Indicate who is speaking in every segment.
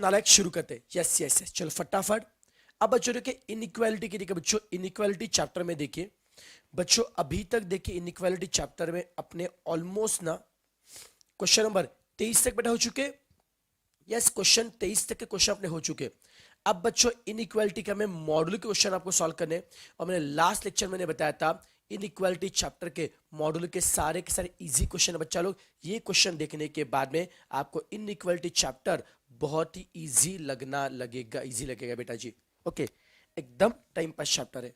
Speaker 1: नालायक शुरू करते हैं। यस यस यस, चलो फटाफट। अब बच्चों देखिए इनइक्वालिटी की, देखिए बच्चों इनइक्वालिटी चैप्टर में देखिए बच्चों, अभी तक देखिए इनइक्वालिटी चैप्टर में अपने ऑलमोस्ट ना क्वेश्चन नंबर 23 तक बेटा हो चुके। यस, क्वेश्चन 23 तक के क्वेश्चन अपने हो चुके। अब बच्चों इनइक्वालिटी के हमें मॉड्यूल के क्वेश्चन आपको सॉल्व करने, और मैंने लास्ट लेक्चर में बताया था इनइक्वालिटी चैप्टर के मॉड्यूल के सारे इजी क्वेश्चन बच्चा लोग, ये क्वेश्चन देखने के बाद में आपको इनइक्वालिटी चैप्टर बहुत ही इजी लगेगा बेटा जी। ओके, एकदम टाइम पास चैप्टर है।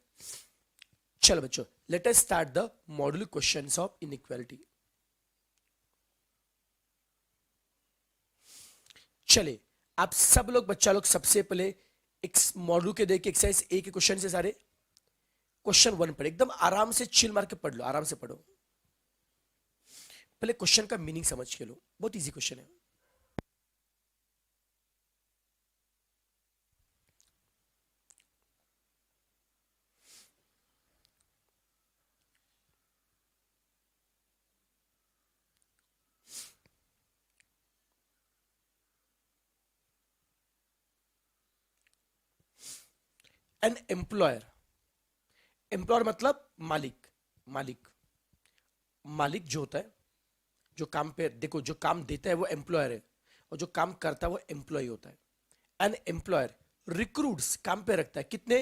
Speaker 1: चलो बच्चों, let us start the module questions of inequality. चलिए आप सब लोग बच्चा लोग सबसे पहले एक मॉड्यूल के देखिए एक्सरसाइज ए के क्वेश्चन से सारे क्वेश्चन 1 पढ़े, एकदम आराम से चिल मार के पढ़ लो, आराम से पढ़ो। पहले क्वेश्चन का मीनिंग समझ के लो, बहुत इजी क्वेश्चन है। एन एम्प्लॉयर, एम्प्लॉयर मतलब मालिक, मालिक मालिक जो होता है, जो काम पे देखो जो काम देता है वो एम्प्लॉयर है, और जो काम करता है वो एम्प्लॉय होता है। एन एम्प्लॉयर रिक्रूट्स, काम पे रखता है कितने,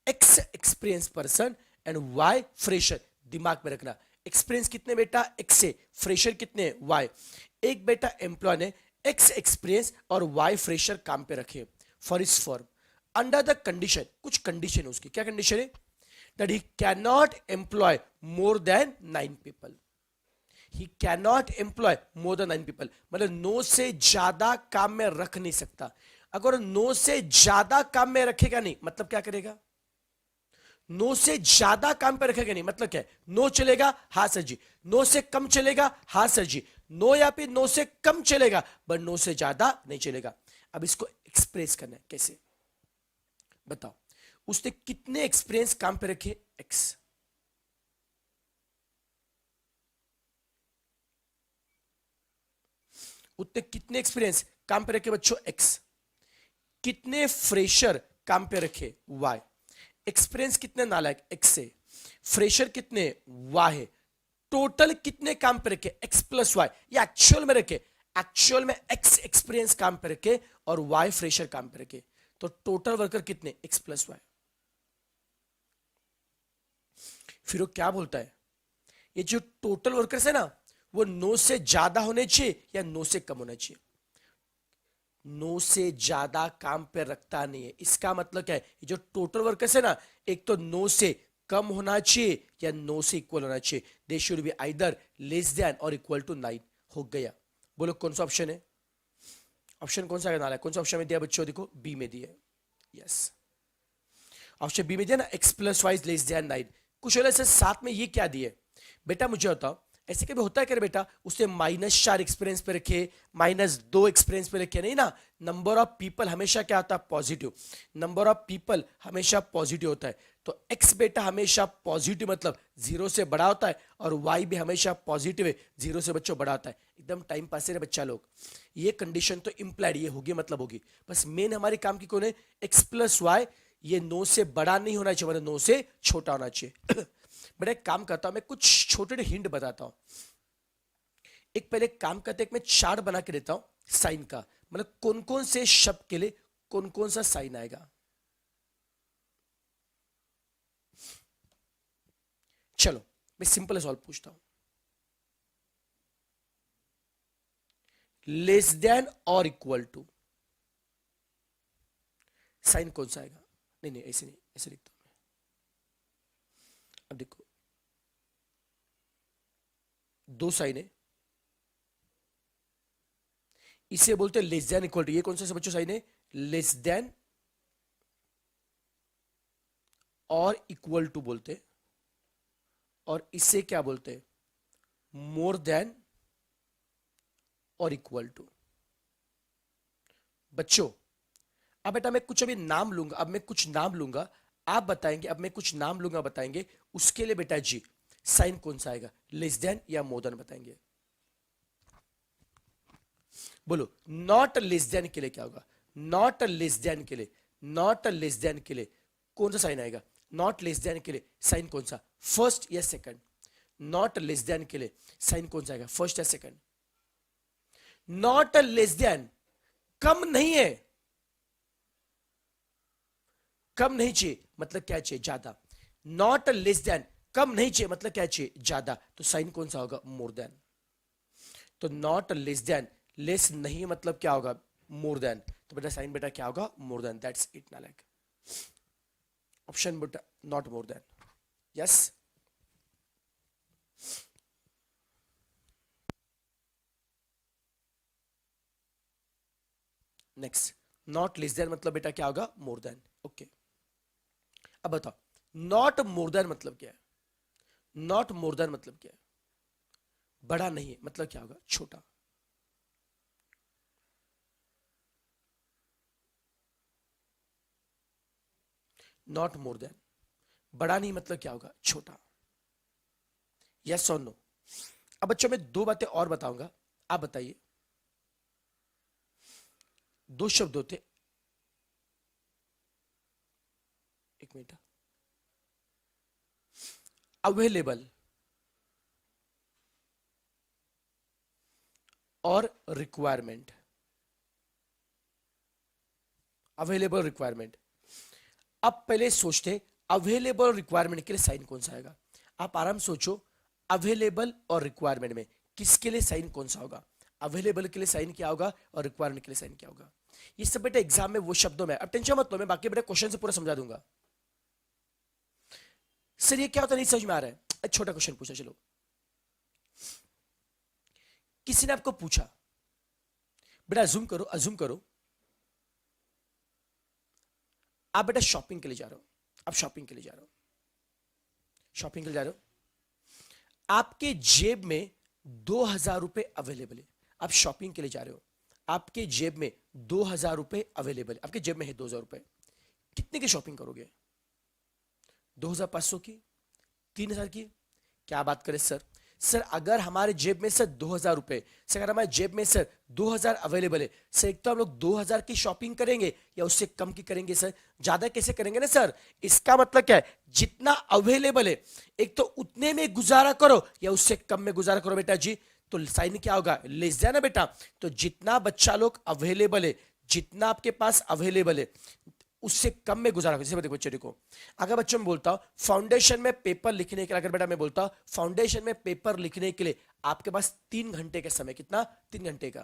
Speaker 1: X experience person and Y fresher. दिमाग में रखना, एक्सपीरियंस कितने बेटा एक्स से, फ्रेशर कितने वाई। एक बेटा एम्प्लॉय ने एक्स एक्सपीरियंस और वाई फ्रेशर काम पे रखे for his firm under the condition, कुछ कंडीशन है उसकी, क्या कंडीशन है, that he cannot employ more than 9 people. He cannot employ more than 9 people, मतलब 9 से ज्यादा काम में रख नहीं सकता। अगर 9 से ज्यादा काम में रखेगा नहीं, मतलब क्या करेगा, 9 से ज्यादा काम पे रखेगा नहीं, मतलब क्या है, 9 चलेगा हाँ सर जी, 9 से कम चलेगा हाँ सर जी, 9 या फिर 9 से कम चलेगा बट 9 से ज्यादा नहीं चलेगा। अब इसको एक्सप्रेस करना है कैसे, बताओ। उसने कितने एक्सपीरियंस काम पे रखे, एक्स। उतने कितने एक्सपीरियंस काम पे रखे बच्चों, एक्स। कितने फ्रेशर काम पे रखे, वाई। एक्सपीरियंस कितने नालायक, एक्स से। फ्रेशर कितने, वाई है। टोटल कितने काम पे रखे, एक्स प्लस वाई। ये एक्चुअल में रखे, एक्चुअल में एक्स एक्सपीरियंस काम पे रखे और वाई फ्रेशर काम पे रखे, तो टोटल वर्कर कितने, एक्स प्लस वाई। फिर वो क्या बोलता है, ये जो टोटल वर्कर्स है ना, वो 9 से ज्यादा होने चाहिए या 9 से कम होना चाहिए। 9 से ज्यादा काम पे रखता नहीं है, इसका मतलब क्या है, ये जो टोटल वर्कर्स है ना, एक तो 9 से कम होना चाहिए या 9 से इक्वल होना चाहिए। They should be either less than और इक्वल टू 9। हो गया, बोलो कौन सा ऑप्शन है, ऑप्शन कौन सा है, कौन सा ऑप्शन में दिया बच्चों, देखो बी में दिया। यस, ऑप्शन बी में दिया ना, X plus Y less than 9। कुछ वाले से साथ में ये क्या दिए बेटा, मुझे बताओ। ऐसे कभी होता है क्या बेटा, उसने -4 एक्सपीरियंस पे रखे, -2 एक्सपीरियंस पे रखे, नहीं ना। नंबर ऑफ पीपल हमेशा क्या होता है, पॉजिटिव। नंबर ऑफ पीपल हमेशा पॉजिटिव होता है, तो एक्स बेटा हमेशा पॉजिटिव मतलब 0 से बड़ा होता है, और वाई भी हमेशा पॉजिटिव है, 0 से बच्चों बड़ा होता है। एकदम टाइम पास है बच्चा लोग, ये कंडीशन तो इंप्लाइड ये होगी मतलब होगी, बस मेन हमारे काम की कौन है, एक्स प्लस वाई। ये 9 से बड़ा नहीं होना चाहिए, मतलब 9 से छोटा होना चाहिए। बड़ा एक काम करता हूं मैं, कुछ छोटे हिंट बताता हूं। एक पहले काम करते एक मैं चार्ट बना के देता हूं साइन का, मतलब कौन कौन से शब्द के लिए कौन कौन सा साइन आएगा। चलो मैं सिंपल सवाल पूछता हूं, लेस देन और इक्वल टू साइन कौन सा आएगा, नहीं नहीं ऐसे नहीं, ऐसे लिखता हूं मैं। अब देखो दो साइन है, इसे बोलते हैं लेस देन इक्वल टू। ये कौन सा बच्चों साइन है, लेस देन और इक्वल टू बोलते हैं, और इसे क्या बोलते हैं, मोर देन और इक्वल टू। बच्चों अब बेटा मैं कुछ अभी नाम लूंगा, अब मैं कुछ नाम लूंगा, आप बताएंगे, अब मैं कुछ नाम लूंगा बताएंगे, उसके लिए बेटा जी साइन कौन सा आएगा, लेस देन या मोर देन बताएंगे। बोलो नॉट लेस देन के लिए क्या होगा, नॉट लेस देन के लिए, नॉट लेस देन के लिए कौन सा साइन आएगा? नॉट लेस देन के लिए साइन कौन सा, फर्स्ट या सेकंड? नॉट लेस देन के लिए साइन कौन सा आएगा, फर्स्ट या सेकंड? नॉट लेस देन कम नहीं है, कम नहीं चाहिए मतलब क्या चाहिए, ज्यादा। नॉट लेस देन कम नहीं चाहिए मतलब क्या चाहिए, ज्यादा। तो साइन कौन सा होगा, मोर देन। तो नॉट लेस देन, लेस नहीं मतलब क्या होगा, मोर देन। तो बेटा साइन बेटा क्या होगा, मोर देन। दैट्स इट नालायक। ऑप्शन बेटा not more then. Yes. Next, not less then मतलब बेटा क्या होगा, मोर देन। ओके, अब बताओ नॉट मोर देन मतलब क्या है? नॉट मोर देन मतलब क्या है? बड़ा नहीं है मतलब क्या होगा, छोटा। नॉट मोर देन, बड़ा नहीं मतलब क्या होगा, छोटा। यस और नो? अब बच्चों मैं दो बातें और बताऊंगा, आप बताइए। दो शब्द होते, एक मिनट, अवेलेबल और रिक्वायरमेंट। Available, requirement. अब पहले सोचते अवेलेबल और रिक्वायरमेंट के लिए साइन कौन सा आएगा। आप आराम सोचो, अवेलेबल और रिक्वायरमेंट में किसके लिए साइन कौन सा होगा? अवेलेबल के लिए साइन क्या होगा और रिक्वायरमेंट के लिए साइन क्या होगा? ये सब बेटा एग्जाम में वो शब्दों में, अब टेंशन मत लो, मैं बाकी बेटा क्वेश्चन से पूरा समझा दूंगा। सर ये क्या होता नहीं समझ में आ रहा है, छोटा क्वेश्चन पूछा। चलो, किसी ने आपको पूछा, बेटा अज्यूम करो, अज्यूम करो आप बेटा शॉपिंग के लिए जा रहे हो, आप शॉपिंग के लिए जा रहे हो, शॉपिंग के लिए जा रहे हो, आपके जेब में 2,000 रुपए अवेलेबल है। आप शॉपिंग के लिए जा रहे हो, आपके जेब में 2,000 रुपए अवेलेबल है, आपके जेब में है 2,000 रुपए। कितने की शॉपिंग करोगे? 2,500 की, 3,000 की? क्या बात करें सर, सर अगर हमारे जेब में सर 2,000 रुपए, सर अगर हमारे जेब में सर 2,000 अवेलेबल है, सर एक तो हम लोग 2,000 की शॉपिंग करेंगे या उससे कम की करेंगे सर? ज्यादा कैसे करेंगे ना सर। इसका मतलब क्या है, जितना अवेलेबल है एक तो उतने में गुजारा करो या उससे कम में गुजारा करो बेटा जी। तो साइन क्या होगा, लेस देन ना बेटा। तो जितना बच्चा लोग अवेलेबल है, जितना आपके पास अवेलेबल है उससे कम में गुजारा। जैसे देखो बच्चे को, अगर बच्चों में बोलता हूं फाउंडेशन में पेपर लिखने के लिए, अगर बेटा मैं बोलता हूं फाउंडेशन में पेपर लिखने के लिए आपके पास 3 घंटे का समय, कितना, 3 घंटे का।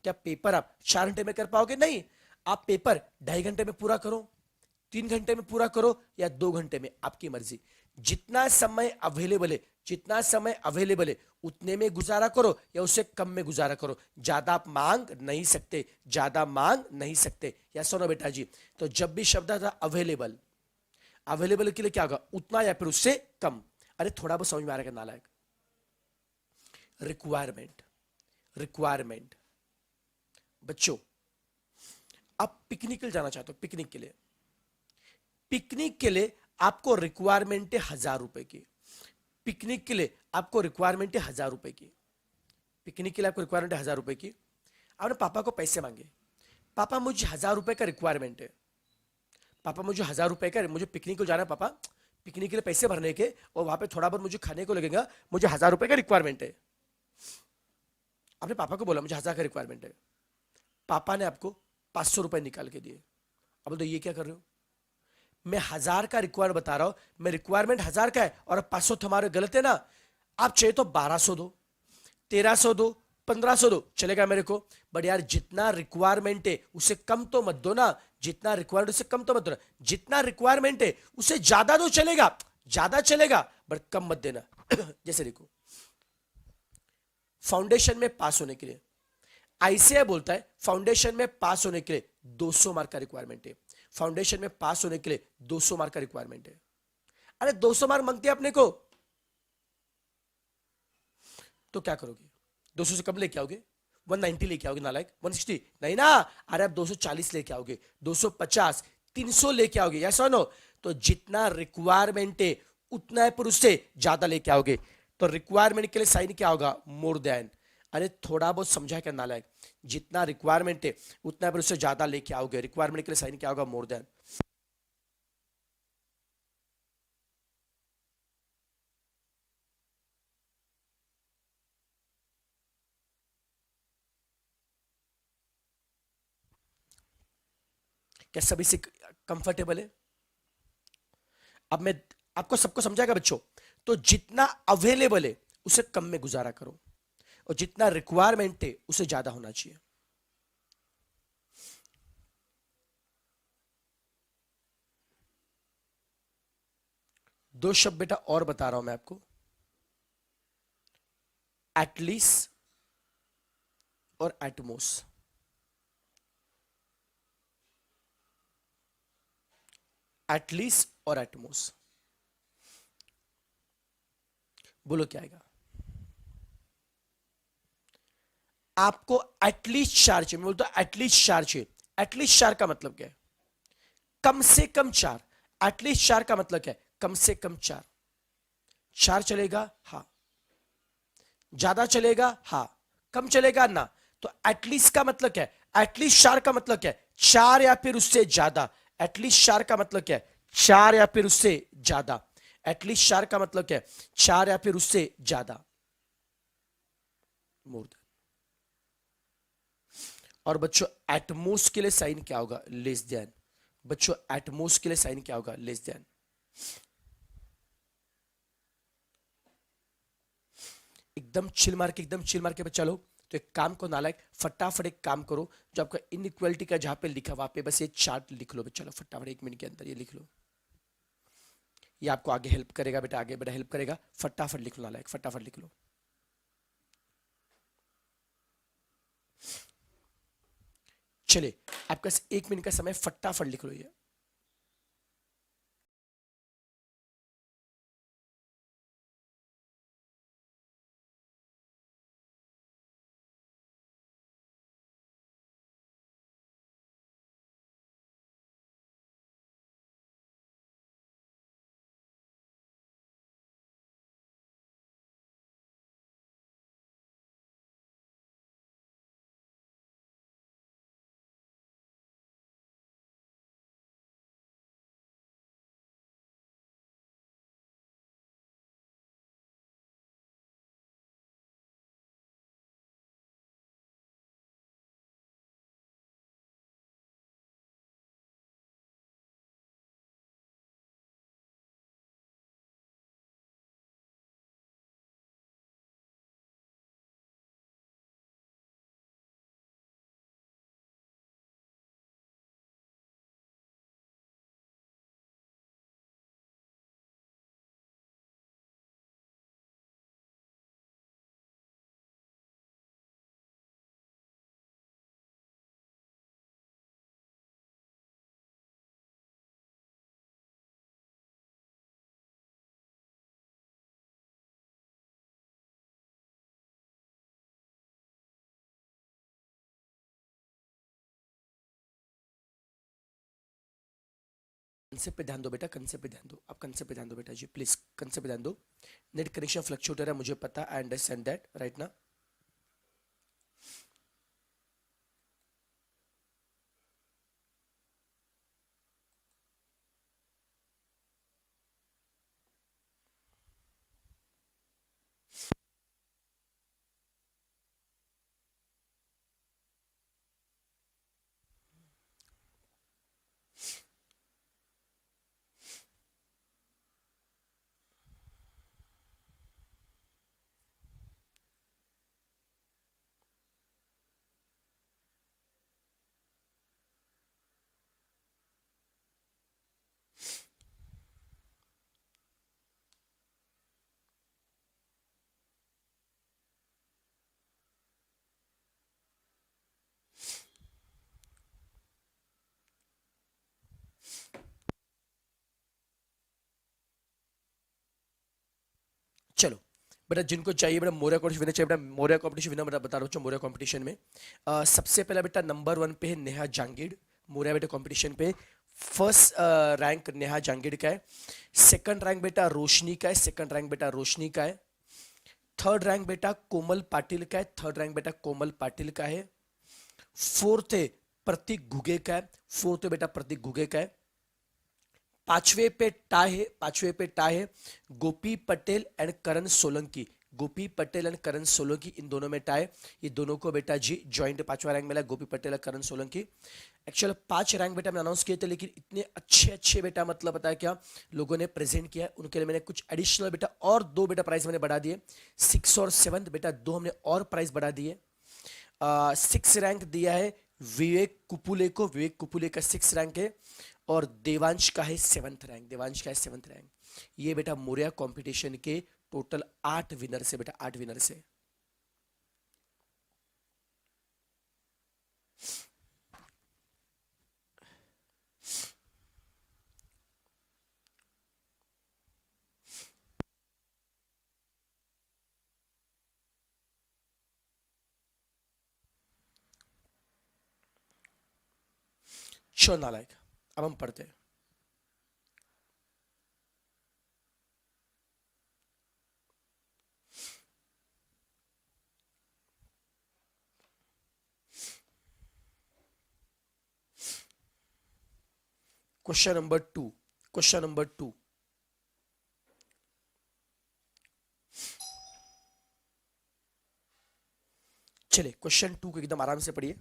Speaker 1: क्या पेपर आप 4 घंटे में कर पाओगे? नहीं, आप पेपर 2.5 घंटे में पूरा करो, 3 घंटे में पूरा करो या 2 घंटे में, आपकी मर्जी। जितना समय अवेलेबल है, जितना समय अवेलेबल है उतने में गुजारा करो या उससे कम में गुजारा करो। ज्यादा आप मांग नहीं सकते, ज्यादा मांग नहीं सकते। या सुनो बेटा जी, तो जब भी शब्द आता अवेलेबल, अवेलेबल के लिए क्या होगा, उतना या फिर उससे कम। अरे थोड़ा बहुत समझ में आ रहा है नालायक। रिक्वायरमेंट, रिक्वायरमेंट बच्चों, आप पिकनिक के लिए जाना चाहते हो, पिकनिक के लिए, पिकनिक के लिए आपको रिक्वायरमेंट है 1,000 रुपए की। पिकनिक के लिए आपको रिक्वायरमेंट है 1,000 रुपए की। पिकनिक के लिए आपको रिक्वायरमेंट है 1,000 रुपए की। आपने पापा को पैसे मांगे, पापा मुझे 1,000 रुपए का रिक्वायरमेंट है, पापा मुझे 1,000 रुपए का, मुझे पिकनिक को जाना है पापा, पिकनिक के लिए पैसे भरने के और वहां पे थोड़ा बहुत मुझे खाने को लगेगा, मुझे 1,000 रुपए का रिक्वायरमेंट है। आपने पापा को बोला मुझे 1,000 का रिक्वायरमेंट है, पापा ने आपको 500 रुपए निकाल के दिए। अब तो ये क्या कर रहे हो, मैं 1,000 का रिक्वायरमेंट बता रहा हूं, मैं रिक्वायरमेंट 1,000 का है और 500 तुम्हारे गलत है ना। आप चाहिए तो 1,200 दो, 1,300 दो, 1,500 दो, चलेगा मेरे को। बट यार जितना रिक्वायरमेंट है उससे कम तो मत दो ना, जितना रिक्वायरमेंट उससे कम तो मत दो ना। जितना रिक्वायरमेंट है उससे ज्यादा दो, चलेगा, ज्यादा चलेगा बट कम मत देना। जैसे देखो, फाउंडेशन में पास होने के लिए आईसीएआई बोलता है फाउंडेशन में पास होने के लिए 200 मार्क का रिक्वायरमेंट है। फाउंडेशन में पास होने के लिए 200 मार्क का रिक्वायरमेंट है। अरे 200 मार्क मांगते हैं अपने को, तो क्या करोगे, 200 से कम लेके आओगे, 190 लेके आओगे नालायक, 160 नहीं ना। अरे आप 240 लेके आओगे, 250, 300 लेके आओगे, या सुनो। तो जितना रिक्वायरमेंट है उतना है पर उससे ज्यादा लेके आओगे। तो रिक्वायरमेंट के लिए साइन क्या होगा, मोर देन। अरे थोड़ा बहुत समझा क्या नालायक, जितना रिक्वायरमेंट है उतना पर उससे ज्यादा लेके आओगे, रिक्वायरमेंट के लिए साइन क्या होगा, मोर देन। क्या सभी से कंफर्टेबल है? अब मैं आपको सबको समझाएगा बच्चों। तो जितना अवेलेबल है उसे कम में गुजारा करो, और जितना रिक्वायरमेंट है उसे ज्यादा होना चाहिए। दो शब्द बेटा और बता रहा हूं मैं आपको, एटलीस्ट और एटमोस। एटलीस्ट और एटमोस, बोलो क्या आएगा? आपको एटलीस्ट चार चाहिए, मैं बोलता हूं एटलीस्ट चार चाहिए। एटलीस्ट चार का मतलब क्या है? कम से कम चार। एटलीस्ट चार का मतलब क्या है? कम से कम चार। चार चलेगा हाँ, ज्यादा चलेगा हाँ, कम चलेगा ना। तो एटलीस्ट का मतलब क्या है? एटलीस्ट चार का मतलब क्या है? चार या फिर उससे ज्यादा। एटलीस्ट चार का मतलब क्या है? चार या फिर उससे ज्यादा। एटलीस्ट चार का मतलब क्या है? चार या फिर उससे ज्यादा, मोर देन। और बच्चों एटमोस के लिए साइन क्या होगा? Less than. बच्चों एटमोस के लिए साइन क्या होगा? Less than. एकदम चिल मार के, एकदम चिल मार के बच्चा लोग। तो एक काम को नालायक, फटाफट एक काम करो, जो आपका इनइक्वालिटी का जहां पे लिखा वहां पे बस ये चार्ट लिख लो बच्चा लोग, फटाफट 1 मिनट के अंदर ये लिख लो। ये आपको आगे हेल्प करेगा बेटा, आगे बेटा हेल्प करेगा। फटाफट लिख लो नालायक, फटाफट लिख लो। चलिए आपका 1 मिनट का समय, फटाफट लिख लो ये। कंसेप्ट पे ध्यान दो बेटा, कंसेप्ट पे ध्यान दो, आप कंसेप्ट पे ध्यान दो बेटा जी, प्लीज कंसेप्ट पे ध्यान दो। नेट कनेक्शन फ्लक्चुएट हो रहा है, मुझे पता, आई अंडरस्टैंड दैट राइट ना। चलो बेटा, जिनको चाहिए बेटा मोरिया कॉम्पिटिशन विनर चाहिए बेटा, मोरिया कॉम्पिटिशन विनर बेटा बता रहा हूँ मोरिया कॉम्पिटिशन में। सबसे पहला बेटा नंबर 1 पे है नेहा जांगीड़, मोरिया बेटा कॉम्पिटिशन पे। फर्स्ट रैंक नेहा जांगीड़ का है। सेकंड रैंक बेटा रोशनी का है, सेकंड रैंक बेटा रोशनी का है। थर्ड रैंक बेटा कोमल पाटिल का है, थर्ड रैंक बेटा कोमल पाटिल का है। फोर्थ है प्रतीक घुगे का है, फोर्थ है बेटा प्रतीक घुगे का है। पांचवे पे टाई है गोपी पटेल एंड करण सोलंकी। गोपी पटेल एंड करण सोलंकी, इन दोनों में टाई। ये दोनों को बेटा जी ज्वाइंट पांचवा रैंक मिला, गोपी पटेल और करण सोलंकी। एक्चुअल 5 रैंक बेटा मैंने अनाउंस किए थे, लेकिन इतने अच्छे अच्छे बेटा मतलब बताया क्या लोगों ने प्रेजेंट किया है, उनके लिए मैंने कुछ एडिशनल बेटा और 2 बेटा प्राइस मैंने बढ़ा दिए। 6 और 7 बेटा 2 हमने और प्राइस बढ़ा दिए। 6 रैंक दिया है विवेक कुपुले को, विवेक कुपुले का 6 रैंक है, और देवांश का है 7th रैंक, देवांश का है 7th रैंक। ये बेटा मोरिया कंपटीशन के टोटल 8 विनर से बेटा, 8 विनर से। चलो नालायक, अब हम पढ़ते हैं। Question number 2, question number 2। चलिए क्वेश्चन 2 को एकदम आराम से पढ़िए।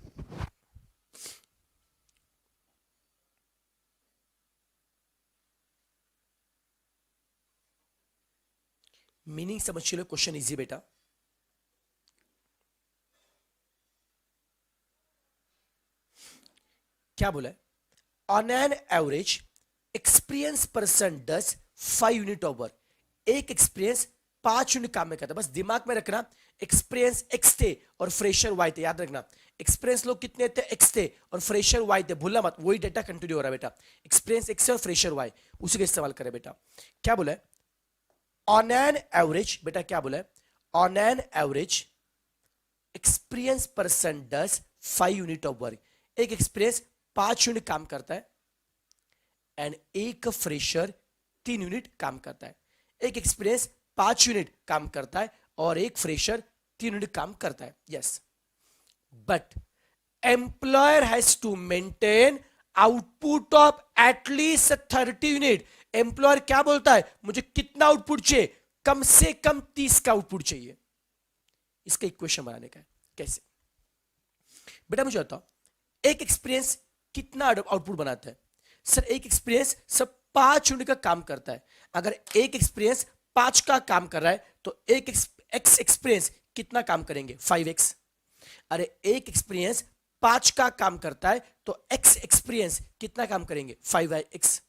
Speaker 1: मीनिंग समझ लो, क्वेश्चन इजी बेटा। क्या बोला है? On an average experience person does 5 unit of work. एक एक्सपीरियंस 5 यूनिट काम में करता है। बस दिमाग में रखना, एक्सपीरियंस एक्स थे और फ्रेशर वाई थे, याद रखना। एक्सपीरियंस लोग कितने थे? एक्स थे और फ्रेशर वाई थे, भूलना मत, वही डेटा कंटिन्यू हो रहा है बेटा। एक्सपीरियंस एक्स और फ्रेशर वाई, उसी का इस्तेमाल करें बेटा। क्या बोला है? ऑन एन एवरेज, बेटा क्या बोला है? On an average experience person does 5 unit of work. एक एक्सपीरियंस 5 यूनिट काम करता है, एंड एक फ्रेशर 3 यूनिट काम करता है। एक एक्सपीरियंस 5 यूनिट काम करता है और एक फ्रेशर 3 यूनिट काम करता है। Yes, but employer has to maintain output of at least 30 unit. Employer क्या बोलता है? मुझे कितना आउटपुट चाहिए? कम से कम 30 का आउटपुट चाहिए। इसका इक्वेशन बनाने का है। कैसे बेटा मुझे बताओ, एक एक्सपीरियंस कितना आउटपुट बनाता है? सर एक एक्सपीरियंस सब 5 यूनिट का काम करता है। अगर एक एक्सपीरियंस 5 का काम कर रहा है तो एक एक्स एक्सपीरियंस कितना काम करेंगे? 5x। अरे एक एक्सपीरियंस 5 का काम करता है तो एक्स एक्सपीरियंस कितना काम करेंगे? 5x।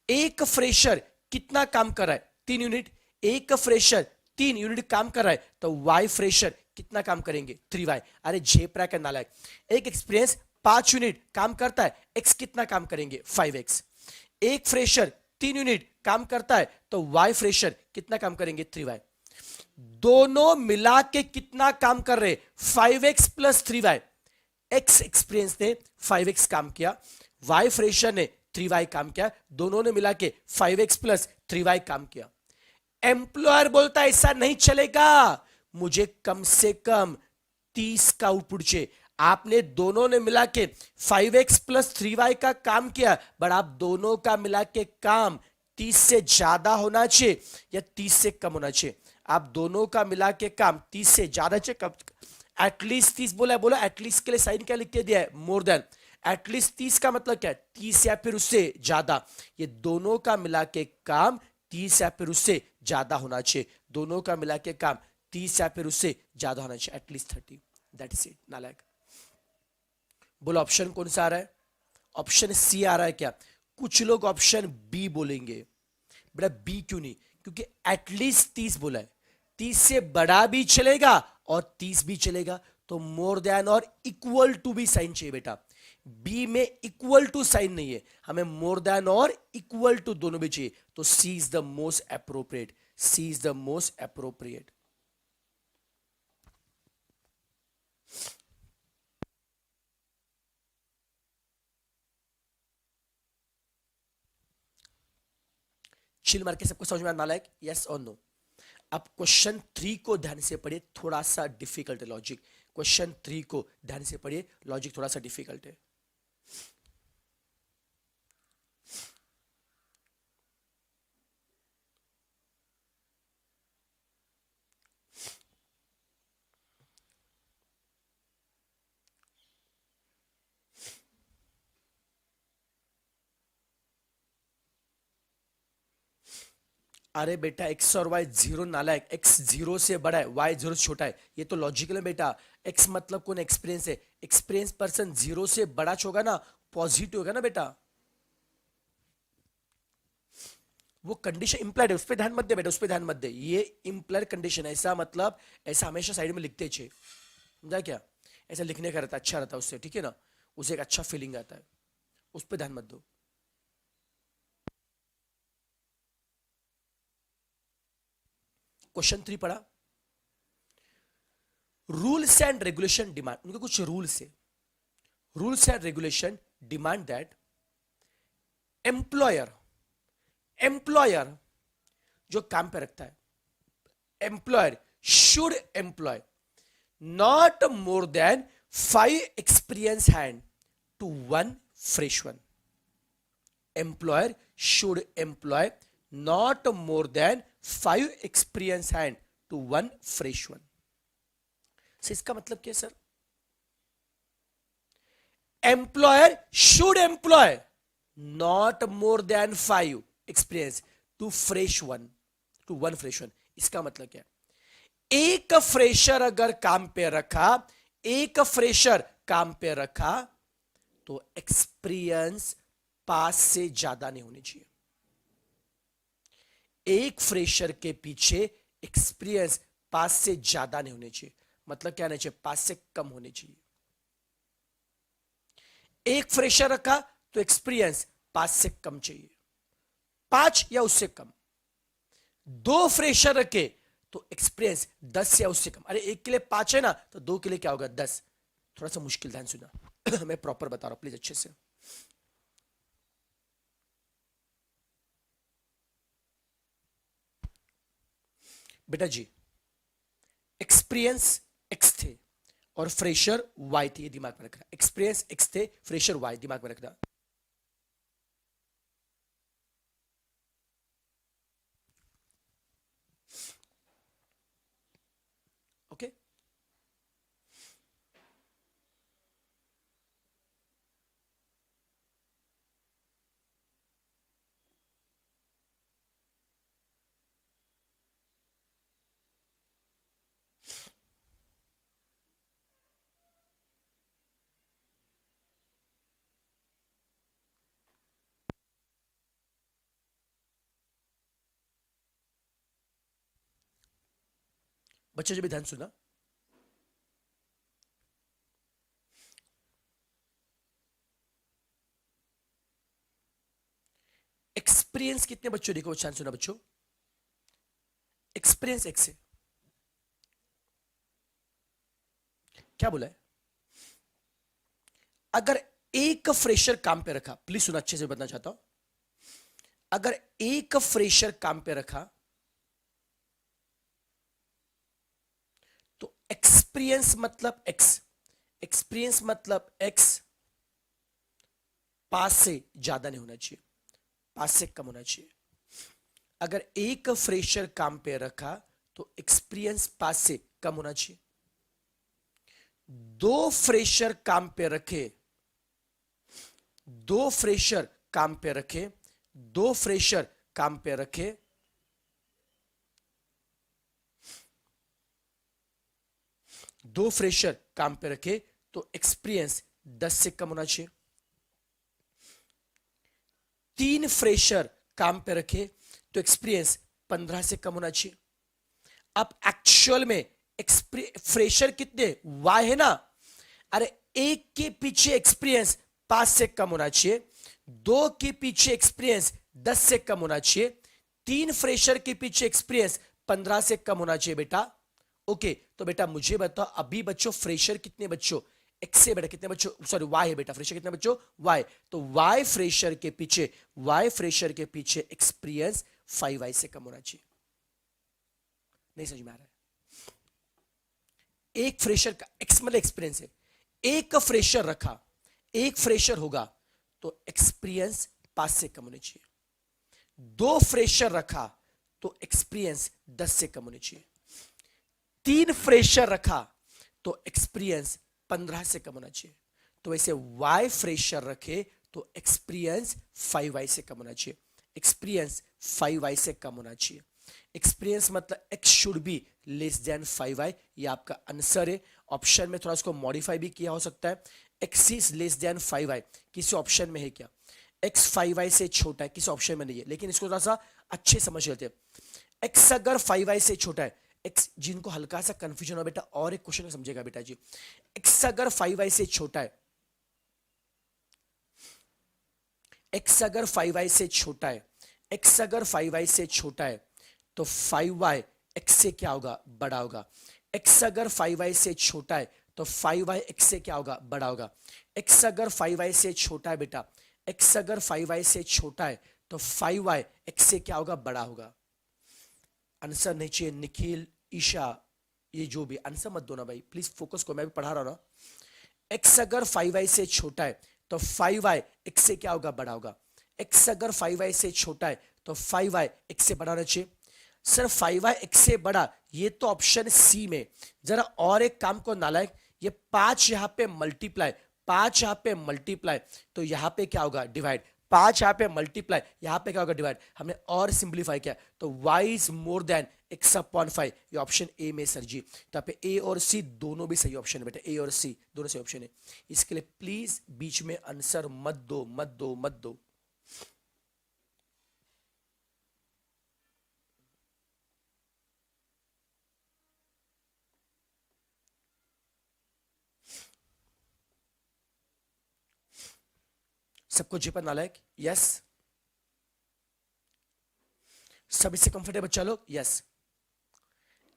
Speaker 1: एक फ्रेशर कितना काम कर रहा है? 3 यूनिट। एक फ्रेशर 3 यूनिट काम कर रहा है तो वाई फ्रेशर कितना काम करेंगे? 3y। अरे झेप रहा है नालायक। एक एक्सपीरियंस 5 यूनिट काम करता है, एक्स कितना काम करेंगे? 5x। एक फ्रेशर 3 यूनिट काम करता है तो वाई फ्रेशर कितना काम करेंगे? 3y। दोनों मिला के कितना काम कर रहे? 5x plus 3y। X experience ने 5x काम किया, वाई फ्रेशर ने 3y काम किया, दोनों ने मिला के 5x प्लस 3y काम किया। एम्प्लॉयर बोलता है ऐसा नहीं चलेगा, मुझे कम से कम 30 का आउटपुट चाहिए। आपने दोनों ने मिला के 5x प्लस 3y का काम किया, बट आप दोनों का मिला के काम 30 से ज्यादा होना चाहिए या 30 से कम होना चाहिए? आप दोनों का मिला के काम 30 से ज्यादा चाहिए, कम एटलीस्ट 30 बोला है। बोला एटलीस्ट के लिए साइन क्या लिख के दिया है? More than. एटलीस्ट 30 का मतलब क्या है? 30 या फिर उससे ज्यादा। ये दोनों का मिला के काम 30 या फिर उससे ज्यादा होना चाहिए। दोनों का मिला के काम 30 या फिर उससे ज्यादा होना चाहिए, एटलीस्ट 30। दैट इज इट नालायक। बोलो ऑप्शन कौन सा आ रहा है? ऑप्शन सी आ रहा है क्या? कुछ लोग ऑप्शन बी बोलेंगे। बेटा बी क्यों नहीं? क्योंकि एटलीस्ट 30 बोला है, 30 से बड़ा भी चलेगा और 30 भी चलेगा, तो मोर देन और इक्वल टू भी साइन चाहिए बेटा। बी में इक्वल टू साइन नहीं है, हमें मोर देन और इक्वल टू दोनों भी चाहिए, तो C is the most appropriate. C is the most appropriate. Chill मार के सबको समझ में आना लायक, यस और नो? अब क्वेश्चन 3 को ध्यान से पढ़िए, थोड़ा सा डिफिकल्ट है लॉजिक। क्वेश्चन 3 को ध्यान से पढ़िए, लॉजिक थोड़ा सा डिफिकल्ट है। अरे बेटा एक्स और वाई जीरो नालायक, एक्स जीरो से बड़ा है, वाई जीरो से छोटा है, ये तो लॉजिकल है बेटा। एक्स मतलब कौन? एक्सपीरियंस है। एक्सपीरियंस पर्सन जीरो से बड़ा होगा ना, पॉजिटिव होगा ना बेटा। वो कंडीशन इंप्लाइड है, उस पर ध्यान मत दे बेटा, उस पर ध्यान मत दे। ये इंप्लाइड कंडीशन है, ऐसा मतलब ऐसा हमेशा साइड में लिखते छे, समझा क्या? ऐसा लिखने का रहता, अच्छा रहता है उससे, ठीक है ना, उसे एक अच्छा फीलिंग आता है, उस पर ध्यान मत दो। क्वेश्चन 3 पढ़ा, रूल्स एंड रेगुलेशन डिमांड, उनके कुछ रूल्स है। Rules and regulation demand that employer, employer जो काम पे रखता है, employer should employ not more than 5 experience hand to 1 fresh one. Employer should employ not more than 5 experience hand to 1 fresh one. इसका मतलब क्या sir? Employer should employ not more than 5 experience to fresh one, to 1 fresh one. इसका मतलब क्या? एक fresher अगर काम पे रखा, एक फ्रेशर काम पे रखा, तो एक्सपीरियंस 5 से ज्यादा नहीं होनी चाहिए। एक फ्रेशर के पीछे एक्सपीरियंस 5 से ज्यादा नहीं होने चाहिए। मतलब क्या नहीं चाहिए? 5 से कम होने चाहिए। एक फ्रेशर रखा तो एक्सपीरियंस 5 से कम चाहिए, 5 या उससे कम। 2 फ्रेशर रखे तो एक्सपीरियंस 10 या उससे कम। अरे एक के लिए 5 है ना, तो 2 के लिए क्या होगा? 10। थोड़ा सा मुश्किल, ध्यान सुना मैं प्रॉपर बता रहा हूं, प्लीज अच्छे से। बेटा जी, एक्सपीरियंस एक्स थे और फ्रेशर वाई थे, ये दिमाग में रखना। एक्सपीरियंस एक्स थे, फ्रेशर वाई, दिमाग में रखना। ओके, बच्चे जो भी ध्यान सुना, एक्सपीरियंस कितने बच्चों देखो, ध्यान सुना बच्चों, एक्सपीरियंस एक्स है। क्या बोला है? अगर एक फ्रेशर काम पे रखा, प्लीज सुना, अच्छे से बताना चाहता हूं। अगर एक फ्रेशर काम पे रखा तो एक्सपीरियंस मतलब एक्स, एक्सपीरियंस मतलब एक्स 5 से ज्यादा नहीं होना चाहिए, 5 से कम होना चाहिए। अगर एक फ्रेशर काम पे रखा तो एक्सपीरियंस 5 से कम होना चाहिए। 2 फ्रेशर काम पे रखे, 2 फ्रेशर काम पे रखे, 2 फ्रेशर काम पे रखे, दो फ्रेशर काम पे रखे तो एक्सपीरियंस 10 से कम होना चाहिए। 3 फ्रेशर काम पे रखे तो एक्सपीरियंस 15 से कम होना चाहिए। अब एक्चुअल में फ्रेशर कितने? वाई है ना। अरे एक के पीछे एक्सपीरियंस 5 से कम होना चाहिए, 2 के पीछे एक्सपीरियंस 10 से कम होना चाहिए, 3 फ्रेशर के पीछे एक्सपीरियंस 15 से कम होना चाहिए बेटा। ओके, तो बेटा मुझे बताओ अभी बच्चों फ्रेशर कितने बच्चों? एक्स से बेटा कितने बच्चों? सॉरी वाई है बेटा, फ्रेशर कितने बच्चों? वाई। तो वाई फ्रेशर के पीछे, वाई फ्रेशर के पीछे एक्सपीरियंस 5y से कम होना चाहिए। नहीं समझ में आ रहा है? एक फ्रेशर का एक्स मतलब एक्सपीरियंस है, एक फ्रेशर रखा, एक फ्रेशर होगा तो एक्सपीरियंस 5 से कम होनी चाहिए। 2 फ्रेशर रखा तो एक्सपीरियंस 10 से कम होनी चाहिए। 3 फ्रेशर रखा तो एक्सपीरियंस 15 से कम होना चाहिए। तो वैसे Y फ्रेशर रखे तो एक्सपीरियंस 5Y से कम होना चाहिए। एक्सपीरियंस 5Y से कम होना चाहिए। एक्सपीरियंस मतलब x should be less than 5y, ये आपका आंसर है। ऑप्शन में थोड़ा इसको मॉडिफाई भी किया हो सकता है। x is less than 5y किसी ऑप्शन में है क्या? x 5y से छोटा है किसी ऑप्शन में नहीं है, लेकिन इसको थोड़ा सा अच्छे समझ लेते हैं। x अगर 5y से छोटा है, x जिनको हल्का सा कंफ्यूजन हो बेटा और एक क्वेश्चन समझेगा बेटा जी, x अगर 5y से छोटा है, x अगर 5y से छोटा है, x अगर 5y से छोटा है तो 5y x से क्या होगा? बड़ा होगा। x अगर 5y से छोटा है तो 5y x से क्या होगा? बड़ा होगा। x अगर 5y से छोटा है बेटा, x अगर 5y से छोटा है तो 5y x से क्या होगा? बड़ा होगा। आंसर नहीं चाहिए निखिल, ईशा, ये जो भी आंसर मत दो ना भाई, प्लीज फोकस करो, मैं भी पढ़ा रहा हूं ना। x अगर 5y से छोटा है तो 5y x से क्या होगा? बड़ा होगा। x अगर 5y से छोटा है तो 5y x से बड़ा होना चाहिए। सर 5y x से बड़ा, ये तो ऑप्शन सी में। जरा और एक काम को नालायक, ये 5 यहां पे मल्टीप्लाई, 5 यहां पे मल्टीप्लाई, तो यहां पे क्या होगा? डिवाइड। 5 यहां पे मल्टीप्लाई, यहां पे क्या होगा? डिवाइड। हमने और सिंप्लीफाई किया तो y is more than x upon 5, ये ऑप्शन ए में सर जी। तो यहाँ पे ए और सी दोनों भी सही ऑप्शन है बेटा, ए और सी दोनों सही ऑप्शन है। इसके लिए प्लीज बीच में आंसर मत दो, मत दो, मत दो। सबको जी पर नालायक? यस, सब इससे कंफर्टेबल? चलो यस।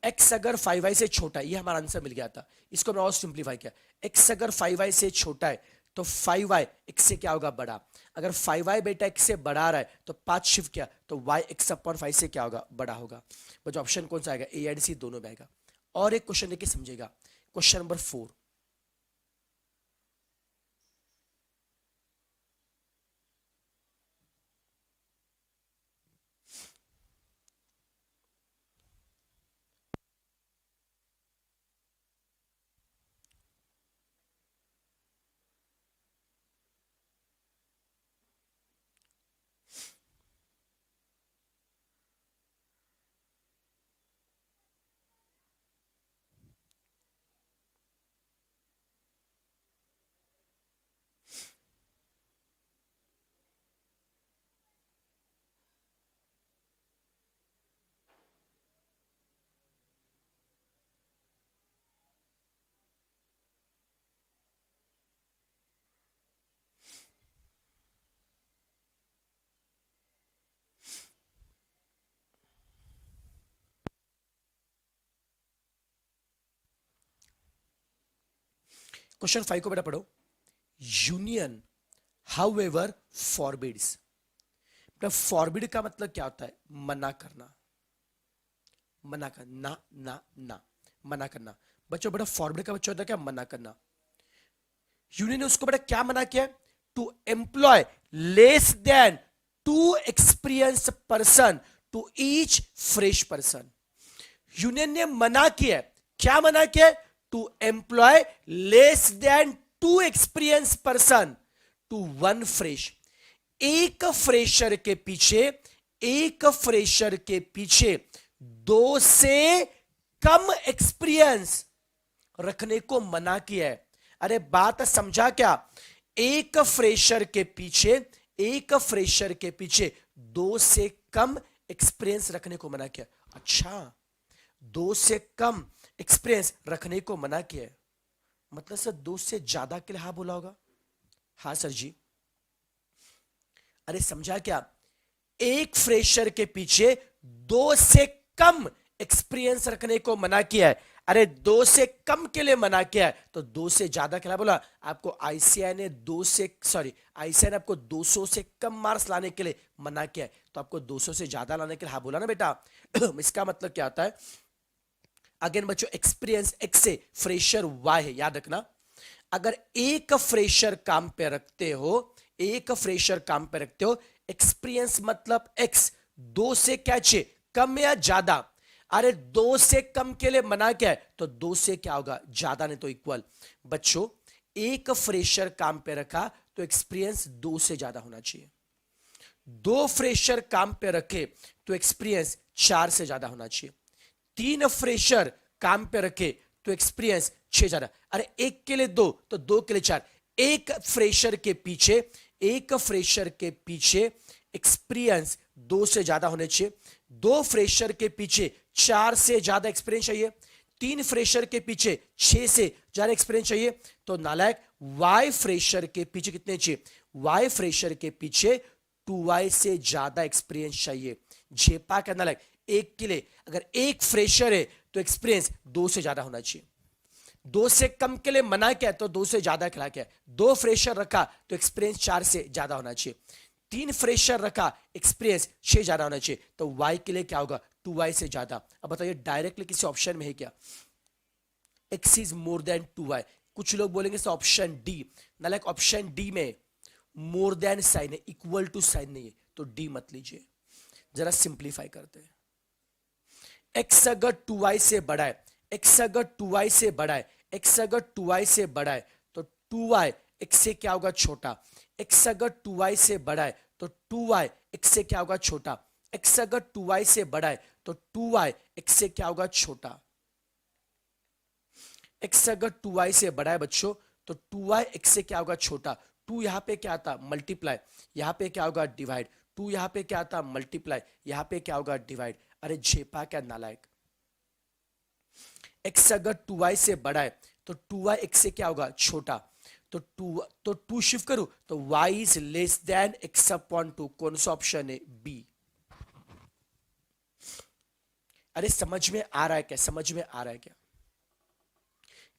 Speaker 1: x अगर 5y से छोटा है, ये हमारा आंसर मिल गया था, इसको मैं और सिंप्लीफाई किया। x अगर 5y से छोटा है तो 5y x से क्या होगा? बड़ा। अगर 5y बेटा x से बड़ा रहा है तो 5 शिफ्ट किया तो y x अपॉन 5 से क्या होगा? बड़ा होगा। बस ऑप्शन कौन सा आएगा? ए एंड सी दोनों में आएगा। और एक क्वेश्चन देखिए समझेगा, क्वेश्चन नंबर 4। क्वेश्चन 5 को बेटा पढ़ो। Union how ever forbids. बेटा फॉरबिड का मतलब क्या होता है? मना करना, मना करना, ना ना ना, मना करना। बच्चों बेटा फॉरबिड का बच्चा होता है क्या? मना करना। यूनियन ने उसको बेटा क्या मना किया? To employ less than 2 experience person to each fresh person. Union ने मना किया, क्या मना किया? To employ less than 2 experience person to 1 fresh. एक फ्रेशर के पीछे, एक फ्रेशर के पीछे 2 से कम एक्सपीरियंस रखने को मना किया है। अरे बात समझा क्या? एक फ्रेशर के पीछे, एक फ्रेशर के पीछे 2 से कम एक्सपीरियंस रखने को मना किया। अच्छा, 2 से कम एक्सपीरियंस रखने को मना किया है, मतलब सर 2 से ज्यादा के लिए हाँ बोला होगा? हाँ सर जी। अरे समझा क्या? एक फ्रेशर के पीछे 2 से कम एक्सपीरियंस रखने को मना किया है। अरे 2 से कम के लिए मना किया है तो 2 से ज्यादा के लिए बोला। आपको आईसीआई ने 2 से आईसीआई ने आपको 200 से कम मार्क्स लाने के लिए मना किया है, तो आपको 200 से ज्यादा लाने के लिए हाँ बोला ना बेटा। इसका मतलब क्या आता है? अगेन बच्चों एक्सपीरियंस एक्स से, फ्रेशर वाई है, याद रखना। अगर एक फ्रेशर काम पे रखते हो, एक फ्रेशर काम पे रखते हो, एक्सपीरियंस मतलब एक्स, दो से क्या चाहिए, कम या ज्यादा। अरे दो से कम के लिए मना क्या है, तो दो से क्या होगा, ज्यादा नहीं तो इक्वल। बच्चों एक फ्रेशर काम पे रखा तो एक्सपीरियंस दो से ज्यादा होना चाहिए। दो फ्रेशर काम पे रखे तो एक्सपीरियंस चार से ज्यादा होना चाहिए। तीन फ्रेशर काम पे रखे तो एक्सपीरियंस छह ज्यादा। अरे एक के लिए दो तो दो के लिए चार। एक फ्रेशर के पीछे, एक फ्रेशर के पीछे एक्सपीरियंस दो से ज्यादा होने चाहिए। दो फ्रेशर के पीछे चार से ज्यादा एक्सपीरियंस चाहिए। तीन फ्रेशर के पीछे छह से ज्यादा एक्सपीरियंस चाहिए। तो नालायक वाई फ्रेशर के पीछे कितने चाहिए, वाई फ्रेशर के पीछे 2y से ज्यादा एक्सपीरियंस चाहिए। झेपा का नालायक एक के लिए अगर एक फ्रेशर है तो एक्सपीरियंस दो से ज्यादा होना चाहिए। दो से कम के लिए मना क्या है, तो दो से ज्यादा खिला क्या है। दो फ्रेशर रखा तो एक्सपीरियंस चार से ज्यादा होना चाहिए। तीन फ्रेशर रखा, एक्सपीरियंस छह ज्यादा होना चाहिए। तो वाई के लिए क्या होगा, 2y से ज्यादा। अब बताइए डायरेक्टली किसी ऑप्शन में है क्या, x is more than 2y। कुछ लोग बोलेंगे ऑप्शन डी, नालायक ऑप्शन डी में मोर देन साइन है, इक्वल टू साइन नहीं है, तो डी मत लीजिए। जरा सिंप्लीफाई करते हैं। x अगर 2y से बड़ा है, x अगर 2y से बड़ा है, x अगर 2y से बड़ा है तो 2y x से क्या होगा, छोटा। x अगर 2y से बड़ा है तो 2y x से क्या होगा, छोटा। x अगर 2y से बड़ा है तो 2y x से क्या होगा, छोटा। x अगर 2y से बड़ा है बच्चों तो 2y x से क्या होगा, छोटा। 2 यहां पे क्या आता, मल्टीप्लाई, यहां पे क्या होगा, डिवाइड। 2 यहां पे क्या आता, मल्टीप्लाई, यहां पे क्या होगा, डिवाइड। अरे झेपा क्या नालायक। x अगर 2y से बड़ा है तो 2y x से क्या होगा, छोटा। तो 2 शिफ्ट करूं तो y is less than x upon 2। कौन सा ऑप्शन है, बी। अरे समझ में आ रहा है क्या, समझ में आ रहा है क्या।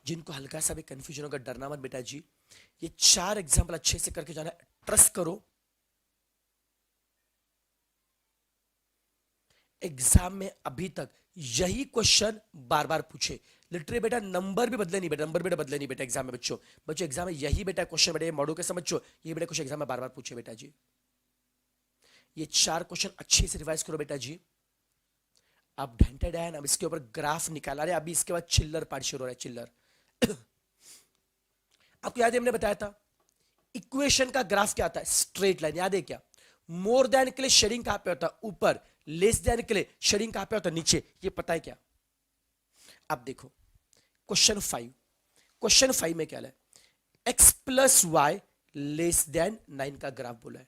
Speaker 1: जिनको हल्का सा भी कंफ्यूजन होगा डरना मत बेटा जी, ये 4 एग्जाम्पल अच्छे से करके जाना, ट्रस्ट करो। एग्जाम में अभी तक यही क्वेश्चन बार बार पूछे, लिटरली बेटा नंबर भी बदले नहीं बेटा, नंबर बेटा बदले नहीं बेटा एग्जाम में। बच्चों बच्चों एग्जाम में यही बेटा क्वेश्चन बेटा, ये मॉडल के समझो, ये बेटा क्वेश्चन एग्जाम में बार बार पूछे बेटा जी। ये 4 क्वेश्चन अच्छे से रिवाइज करो बेटा जी। अब ढंटे डैन, अब इसके ऊपर ग्राफ निकाला। अरे अभी इसके बाद चिल्लर पार्ट शुरू हो रहा है, चिल्लर। आपको याद है हमने बताया था इक्वेशन का ग्राफ क्या आता है, स्ट्रेट लाइन, याद है क्या। मोर देन के लिए शेडिंग कहां पे होता है, ऊपर। लेस देन के लिए शेडिंग कहां पे होता है, नीचे। ये पता है क्या। अब देखो क्वेश्चन 5, क्वेश्चन 5 में क्या है, x plus Y less than 9 का ग्राफ बोला है।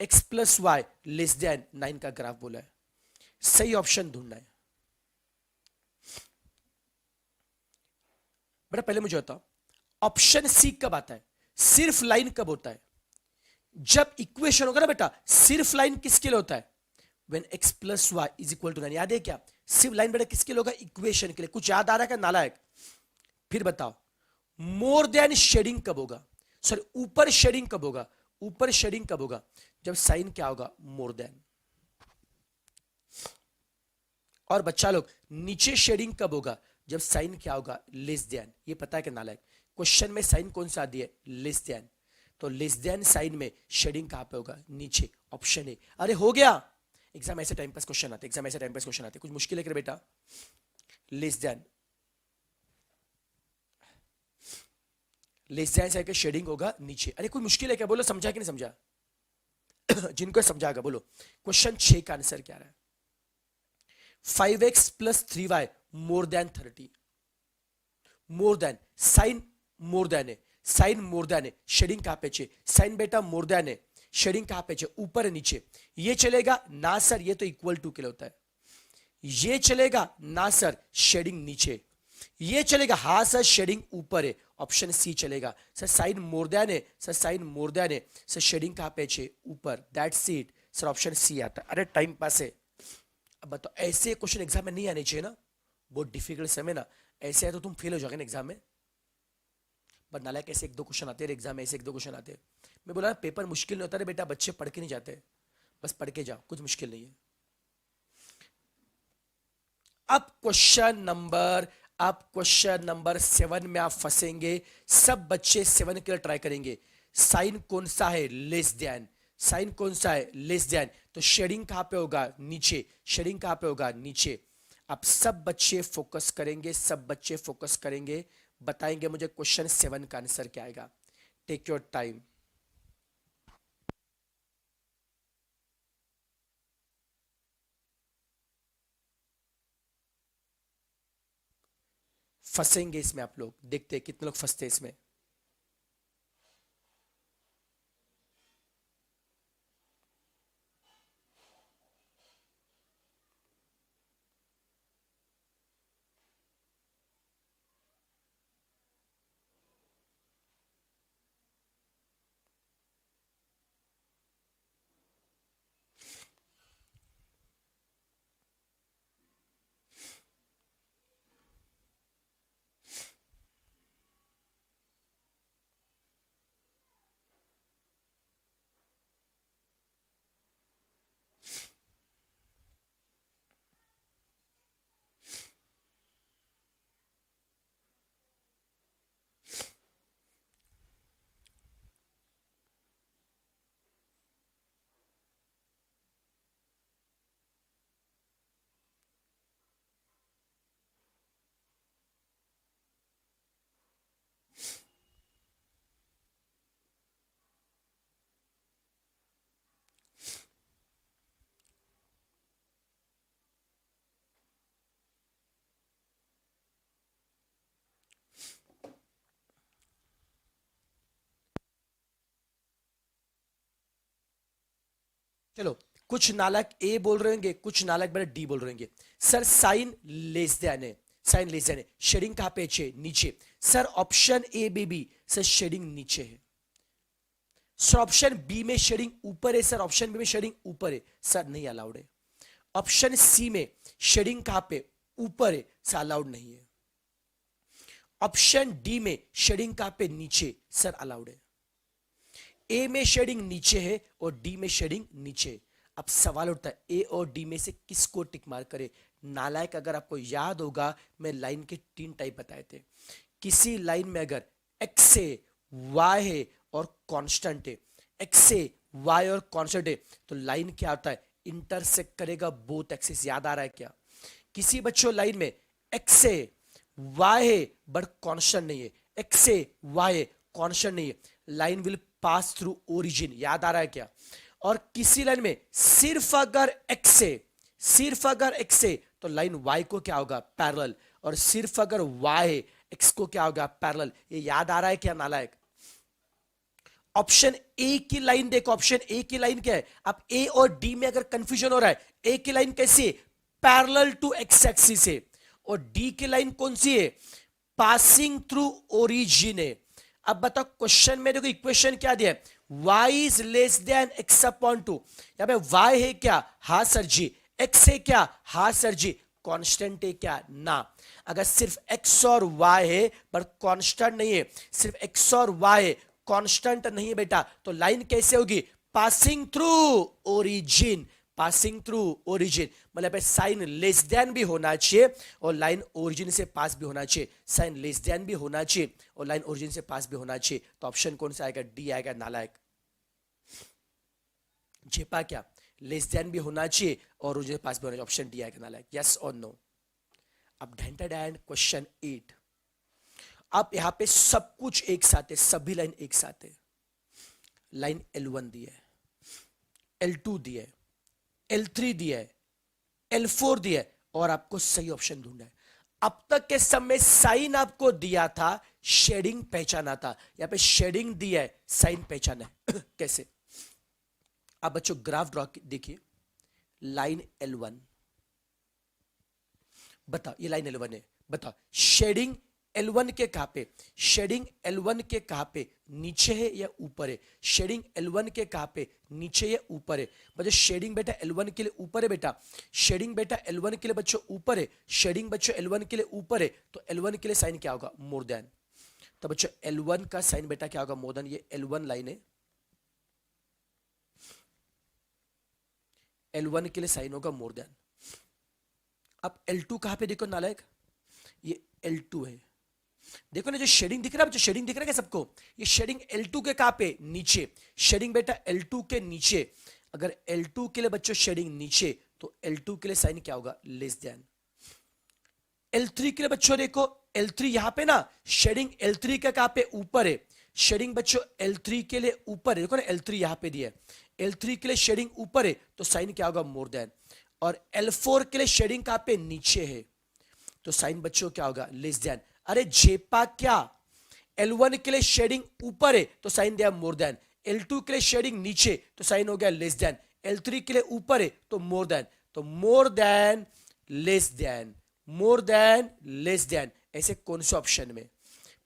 Speaker 1: x plus Y less than 9 का ग्राफ बोला है। सही ऑप्शन ढूंढना है बेटा। पहले मुझे बताओ ऑप्शन सी कब आता है, सिर्फ लाइन कब होता है, जब इक्वेशन होगा ना बेटा। सिर्फ लाइन किसके लिए होता है, when x plus y is equal to 9। याद है क्या, सिर्फ लाइन बेटा किसके लिए होगा, इक्वेशन के लिए। कुछ याद आ रहा है क्या नालायक। फिर बताओ मोर देन शेडिंग कब होगा, सॉरी ऊपर शेडिंग कब होगा, ऊपर शेडिंग कब होगा, जब साइन क्या होगा, मोर देन। और बच्चा लोग नीचे शेडिंग कब होगा, जब साइन क्या होगा, लेस देन। ये पता है कि नालायक क्वेश्चन में साइन कौन सा दिया है, लेस देन। तो लेस देन साइन में शेडिंग कहां पे होगा, नीचे, ऑप्शन ए। अरे हो गया। एग्जाम ऐसे टाइम पास क्वेश्चन आते, एग्जाम ऐसे टाइम पास क्वेश्चन आते, कुछ मुश्किल है क्या बेटा। Less than, less than sign का शेडिंग होगा नीचे। अरे कोई मुश्किल है क्या, बोलो समझा कि नहीं समझा। जिनको समझागा बोलो। क्वेश्चन 6 का आंसर क्या रहा है, 5x plus 3y more than 30। More than, sign more than है, साइन मोर देन है, शेडिंग कहां पे चाहिए, साइन बेटा मोर देन है, शेडिंग कहां पे चाहिए, ऊपर है नीचे। ये चलेगा ना सर, ये तो इक्वल टू के लिए होता है। ये चलेगा ना सर, शेडिंग नीचे। ये चलेगा हाँ सर, शेडिंग ऊपर है, ऑप्शन सी चलेगा। सर साइन मोर देन है, सर साइन मोर देन है, सर शेडिंग कहां पे चाहिए, ऊपर। That's it sir, option C आता है। अरे टाइम पास है। अब बताओ ऐसे क्वेश्चन एग्जाम में नहीं आने चाहिए ना, बहुत डिफिकल्ट समय ना। ऐसे है तो तुम फेल हो जाओगे ना एग्जाम में। बट नालायक ऐसे 1-2 क्वेश्चन आते हैं एग्जाम में, ऐसे 1-2 क्वेश्चन आते हैं। मैं बोला पेपर मुश्किल नहीं होता रे बेटा, बच्चे पढ़ के नहीं जाते, बस पढ़ के जाओ, कुछ मुश्किल नहीं है। अब क्वेश्चन नंबर 7 में आप फंसेंगे। सब बच्चे 7 के लिए ट्राई करेंगे। साइन कौन सा है? Less than. साइन कौन सा है? Less than. तो शेडिंग कहां पे होगा? नीचे। शेडिंग कहां पे होगा? नीचे। अब सब बच्चे फोकस करेंगे, सब बच्चे फोकस करेंगे, बताएंगे मुझे क्वेश्चन 7 का आंसर क्या आएगा। Take your time. फंसेंगे इसमें आप लोग, देखते हैं कितने लोग फंसते हैं इसमें। चलो, कुछ नालायक ए बोल रहे होंगे, कुछ नालायक बेटा डी बोल रहे होंगे। सर साइन लेस देन है, साइन लेस देन है, शेडिंग कहां पे है? नीचे। Sir option A B B, sir shading नीचे है। सर ऑप्शन बी में शेडिंग ऊपर है, सर ऑप्शन बी में शेडिंग ऊपर है, सर नहीं अलाउड है। ऑप्शन सी में शेडिंग कहां पे? ऊपर है, सर अलाउड नहीं है। ऑप्शन डी में शेडिंग कहां पे? नीचे, सर अलाउड है। ए में शेडिंग नीचे है और डी में शेडिंग नीचे है। अब सवाल उठता है ए और डी में से किसको टिक मार करे? नालायक, अगर आपको याद होगा मैं लाइन के 3 टाइप बताए थे। किसी लाइन में अगर एक्स है, वाई है और कांस्टेंट है, एक्स है, वाई और कांस्टेंट है, तो लाइन क्या होता है? इंटरसेक्ट करेगा बोथ एक्सिस। याद आ रहा है क्या? किसी बच्चों लाइन में एक्स है, वाई है बट कांस्टेंट नहीं है, एक्स है, वाई है, कांस्टेंट नहीं है, line will pass through origin. याद आ रहा है क्या? और किसी लाइन में सिर्फ अगर एक्स है, सिर्फ अगर एक्स है, तो लाइन वाई को क्या होगा? पैरेलल। और सिर्फ अगर वाई है, एक्स को क्या होगा? पैरेलल। ये याद आ रहा है क्या नालायक? ऑप्शन ए की लाइन देखो, ऑप्शन ए की लाइन क्या है? अब ए और डी में अगर कंफ्यूजन हो रहा है, ए की लाइन कैसी है? पैरेलल टू एक्स एक्सिस है। और डी की लाइन कौन सी है? पासिंग थ्रू ओरिजिन है। अब बताओ क्वेश्चन में देखो इक्वेशन क्या दिया है? y is less than x upon 2। यहां पे y है क्या? हाँ सर जी। x है क्या? हाँ सर जी। कांस्टेंट है क्या? ना। अगर सिर्फ x और y है पर कांस्टेंट नहीं है, सिर्फ x और y है, कांस्टेंट नहीं है बेटा, तो लाइन कैसे होगी? Passing through origin. Passing through origin मतलब साइन लेस देन भी होना चाहिए और लाइन ओरिजिन से पास भी होना चाहिए। साइन लेस देन भी होना चाहिए और लाइन ओरिजिन से पास भी होना चाहिए। तो ऑप्शन कौन सा आएगा? डी आएगा नालायक। झेपा क्या? लेस देन भी होना चाहिए और ओरिजिन पास भी होना चाहिए। ऑप्शन डी आएगा नालायक। यस और नो? अब ढेंटेड एंड क्वेश्चन 8। अब यहां पे सब कुछ एक साथ है, सभी लाइन एक साथ है। लाइन L1 दी है, L2 दी है, L3 दिया है, L4 दिया है और आपको सही ऑप्शन ढूंढना है। अब तक के समय साइन आपको दिया था, शेडिंग पहचाना था। यहां पे शेडिंग दिया है, साइन पहचाना है। कैसे? अब बच्चों ग्राफ ड्रॉ देखिए। लाइन L1, बता ये लाइन L1 है, बता शेडिंग L1 के कहां पे? शेडिंग L1 के कहां पे? नीचे है या ऊपर है? शेडिंग L1 के कहां पे? नीचे या ऊपर है? बच्चों शेडिंग बेटा L1 के लिए ऊपर है बेटा। शेडिंग बेटा L1 के लिए बच्चों ऊपर है। शेडिंग बच्चों L1 के लिए ऊपर है, तो L1 के लिए साइन क्या होगा? More than. तो बच्चों L1 का साइन बेटा क्या होगा? More than. ये L1 लाइन है, L1 के लिए साइन होगा मोर देन। अब L2 कहां पे देखो नालायक, ये L2 है। देखो ना जो शेडिंग दिख रहा है, जो शेडिंग दिख रहा है क्या सबको, ये शेडिंग L2 के कहां पे, नीचे। शेडिंग बेटा L2 के नीचे। अगर L2 के लिए बच्चों शेडिंग नीचे, तो L2 के लिए साइन क्या होगा, लेस देन। L3 के लिए बच्चों देखो, L3 यहां पे ना शेडिंग L3 का कहां पे, ऊपर है। शेडिंग बच्चों L3 के लिए ऊपर है, देखो ना L3 यहां पे दिया है, L3 के लिए शेडिंग ऊपर है, तो साइन क्या होगा, मोर देन। और L4 के लिए शेडिंग कहां पे, नीचे है, तो साइन बच्चों क्या होगा, लेस देन। अरे जेपा क्या, L1 के लिए शेडिंग ऊपर है तो साइन दिया मोर देन, L2 के लिए शेडिंग नीचे तो साइन हो गया लेस देन, L3 के लिए ऊपर है तो मोर देन। तो more than, less then, more than, less then, ऐसे कौन से ऑप्शन में,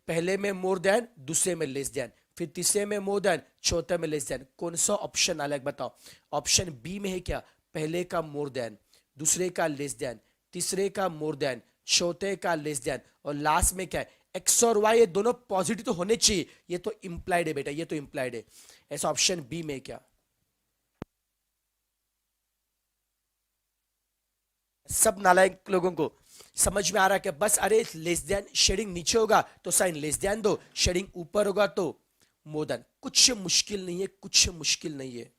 Speaker 1: पहले में मोर देन, दूसरे में लेस देन, फिर तीसरे में मोर देन, चौथे में लेस देन, कौन सा ऑप्शन अलग बताओ। ऑप्शन बी में है क्या, पहले का मोर देन, दूसरे का लेस देन, तीसरे का मोर देन, चौथे का लेस देन, और लास्ट में क्या है, एक्स और वाई, ये दोनों पॉजिटिव तो होने चाहिए, ये तो इंप्लाइड है बेटा, ये तो इंप्लाइड है। ऐसा ऑप्शन बी में क्या, सब नालायक लोगों को समझ में आ रहा है कि बस अरे लेस देन, शेडिंग नीचे होगा तो साइन लेस देन दो, शेडिंग ऊपर होगा तो मोर देन। कुछ मुश्किल नहीं है, कुछ मुश्किल नहीं है।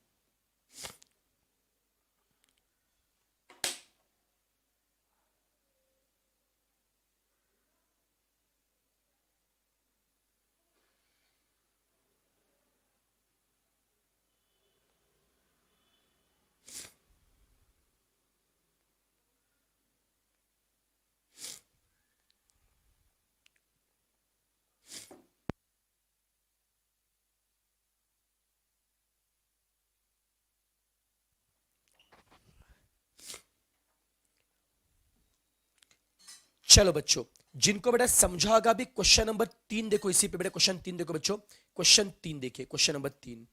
Speaker 1: चलो बच्चों, जिनको बेटा समझा होगा भी, क्वेश्चन नंबर 3 देखो, इसी पे बेटा क्वेश्चन 3 देखो बच्चों, क्वेश्चन 3 देखिए, क्वेश्चन नंबर 3।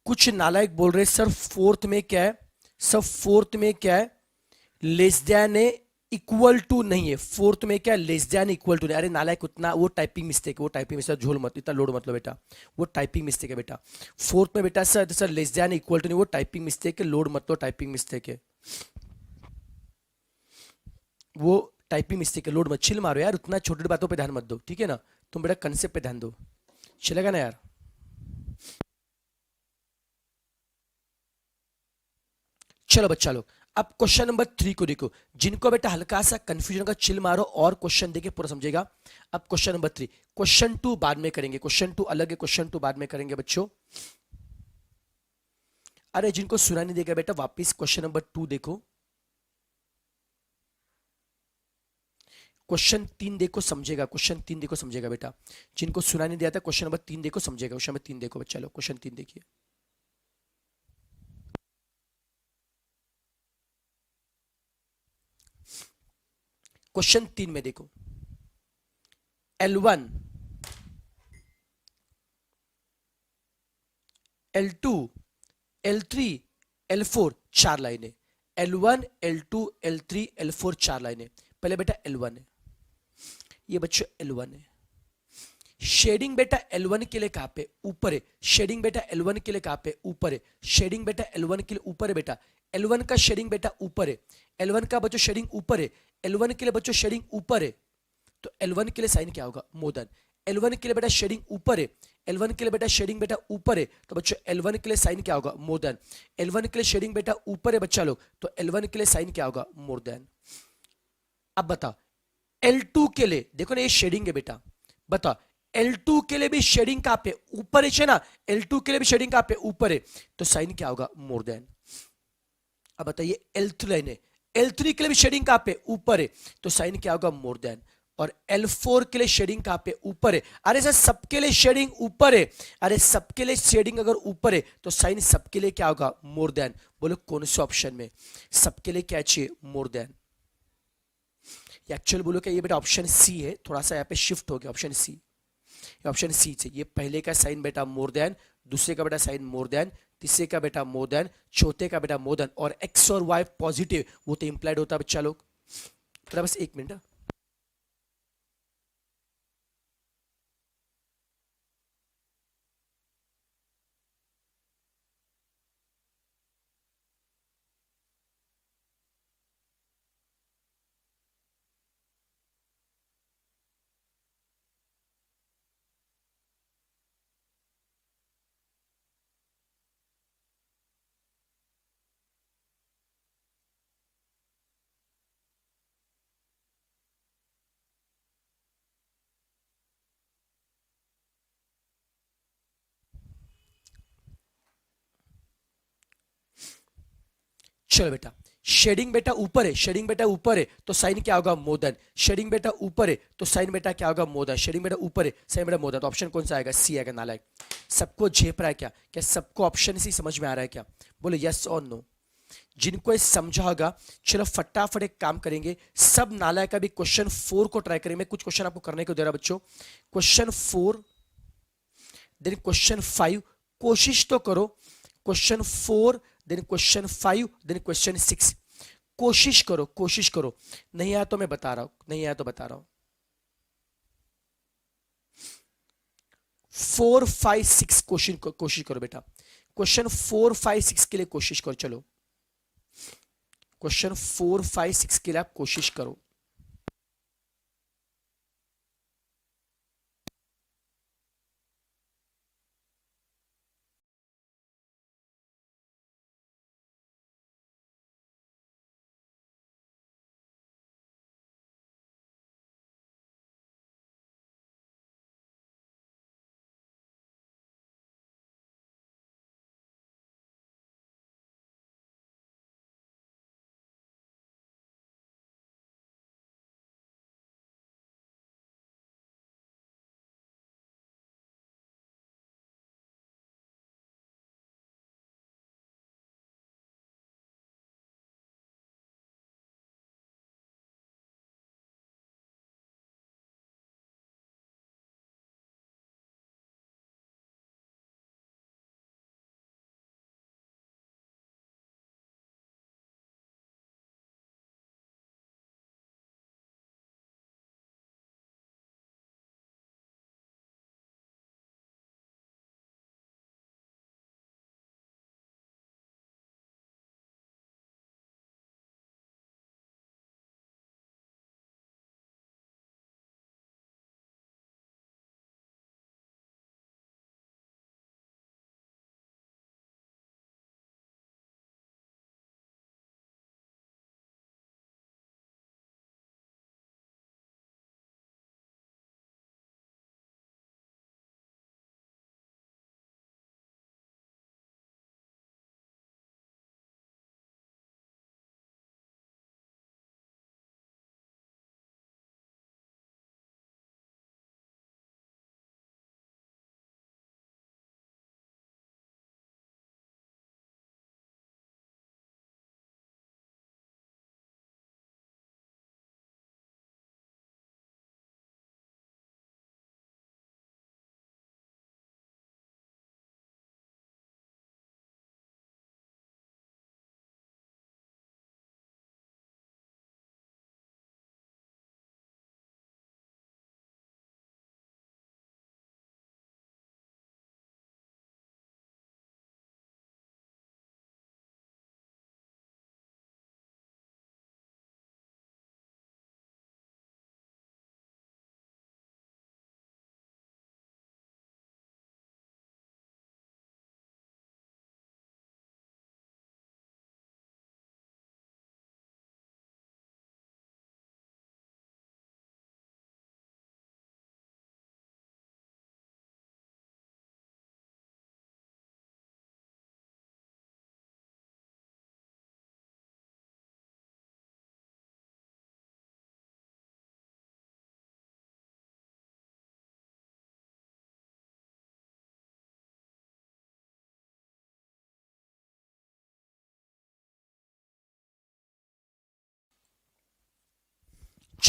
Speaker 1: कुछ नालायक बोल रहे सर फोर्थ में क्या है, सर फोर्थ में क्या है, लेस देन है, इक्वल टू नहीं है, फोर्थ में क्या, लेस देन इक्वल टू नहीं। अरे नालायक, उतना वो टाइपिंग मिस्टेक है, वो टाइपिंग मिस्टेक, झोल मत, इतना लोड मत लो बेटा, वो टाइपिंग मिस्टेक है बेटा। फोर्थ में बेटा sir sir less than equal to नहीं, वो टाइपिंग मिस्टेक है, लोड मत लो, टाइपिंग मिस्टेक है, वो टाइपिंग मिस्टेक है, लोड मत, चिल मारो यार, उतना छोटी बातों पे ध्यान मत दो, ठीक है ना, तुम बेटा कंसेप्ट पे ध्यान दो, चलेगा ना यार। चलो बच्चा लोग, अब क्वेश्चन नंबर 3 को देखो, जिनको बेटा हल्का सा कंफ्यूजन का चिल मारो और क्वेश्चन देके पूरा समझेगा। अब क्वेश्चन नंबर 3, क्वेश्चन 2 बाद में करेंगे, क्वेश्चन 2 अलग है, क्वेश्चन 2 बाद में करेंगे बच्चों। अरे जिनको सुना नहीं देगा बेटा, वापिस क्वेश्चन नंबर 2 देखो, क्वेश्चन 3 देखो समझेगा, क्वेश्चन 3 देखो समझेगा बेटा, जिनको सुना नहीं दिया था क्वेश्चन नंबर 3 देखो समझेगा, क्वेश्चन नंबर 3 देखो बच्चा लोग, क्वेश्चन 3 देखिए। क्वेश्चन 3 में देखो, L1, L2, L3, L4 चार लाइनें, L1, L2, L3, L4 चार लाइनें। पहले बेटा L1 है, ये बच्चों L1 है। शेडिंग बेटा L1 के लिए कहां पे? ऊपर है। शेडिंग बेटा L1 के लिए कहां पे? ऊपर है। शेडिंग बेटा L1 के लिए ऊपर है बेटा। L1 का शेडिंग बेटा ऊपर है। L1 का बच्चों शेडिंग ऊपर है। L1 के लिए बच्चों शेडिंग ऊपर है, तो L1 के लिए साइन क्या होगा? More than. L1 के लिए बेटा शेडिंग ऊपर है। L1 के लिए बेटा शेडिंग बेटा ऊपर है, तो बच्चों L1 के लिए साइन क्या होगा? More than. L1 के लिए शेडिंग बेटा ऊपर है बच्चा लोग, तो L1 के लिए साइन क्या होगा? More than. अब बता L2 के लिए, देखो ना ये शेडिंग है बेटा, बता L2 के लिए भी शेडिंग कहां पे? ऊपर है ना। L2 के लिए भी शेडिंग कहां पे? ऊपर है, तो साइन क्या होगा? More than. अब बताइए L3 लाइन है, L3 के लिए भी शेडिंग कहां पे? ऊपर है, तो साइन क्या होगा? मोर देन। और L4 के लिए शेडिंग कहां पे? ऊपर है। अरे सर सबके लिए शेडिंग ऊपर है, अरे सबके लिए शेडिंग अगर ऊपर है तो साइन सबके लिए क्या होगा? More than. बोलो कौन से ऑप्शन में? सबके लिए क्या चाहिए? More than. एक्चुअल बोलो क्या ये बेटा ऑप्शन सी है, थोड़ा सा यहाँ पे शिफ्ट हो गया, ऑप्शन सी। ऑप्शन सी से ये पहले का साइन बेटा मोर देन, दूसरे का बेटा साइन मोर देन, तीसरे का बेटा मोर देन, चौथे का बेटा मोर देन, और एक्स और वाई पॉजिटिव वो तो इंप्लाइड होता है बच्चा लोग। तो बस एक मिनट। चलो बेटा, शेडिंग बेटा ऊपर है, शेडिंग बेटा ऊपर है तो साइन क्या होगा? More than. शेडिंग बेटा ऊपर है तो साइन बेटा क्या होगा? More than. शेडिंग बेटा ऊपर है, साइन बेटा मोर देन, तो ऑप्शन कौन सा आएगा? सी आएगा। नालायक सबको झेप रहा है क्या? क्या सबको ऑप्शन सी समझ में आ रहा है क्या? बोलो यस और नो। जिनको ये समझा होगा चलो फटाफट एक काम करेंगे, सब नालायक का भी क्वेश्चन 4 को ट्राई करेंगे। मैं कुछ क्वेश्चन आपको करने को दे रहा बच्चों, क्वेश्चन 4 देन क्वेश्चन 5, कोशिश तो करो। Question 4 then question 5 then question 6, कोशिश करो, कोशिश करो। नहीं आया तो मैं बता रहा हूं, नहीं आया तो बता रहा हूं। 4 5 6 कोशिश करो बेटा। क्वेश्चन 4 5 6 के लिए कोशिश करो। चलो क्वेश्चन 4 5 6 के लिए आप कोशिश करो।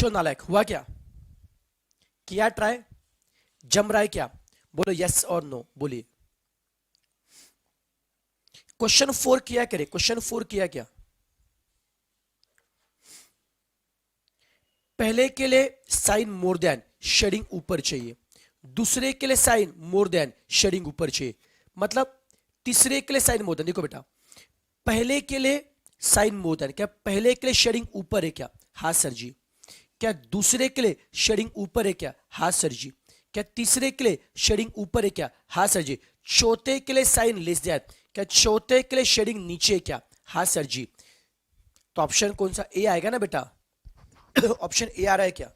Speaker 1: बच्चों नालायक हुआ क्या? किया ट्राई? जम रहा है क्या? बोलो यस और नो, बोलिए। क्वेश्चन 4 किया करे, क्वेश्चन 4 किया क्या? पहले के लिए साइन मोर देन शेडिंग ऊपर चाहिए, दूसरे के लिए साइन मोर देन शेडिंग ऊपर चाहिए, मतलब तीसरे के लिए साइन मोर देन। देखो बेटा, पहले के लिए साइन मोर देन, क्या पहले के लिए शेडिंग ऊपर है क्या? हाँ सर जी। क्या दूसरे के लिए शेडिंग ऊपर है क्या? हाँ सर जी। क्या तीसरे के लिए शेडिंग ऊपर है क्या? हाँ सर जी। चौथे के लिए साइन लेस देन, क्या चौथे के लिए शेडिंग नीचे है क्या? हाँ सर जी। तो ऑप्शन कौन सा? ए आएगा ना बेटा। ऑप्शन ए आ रहा है क्या?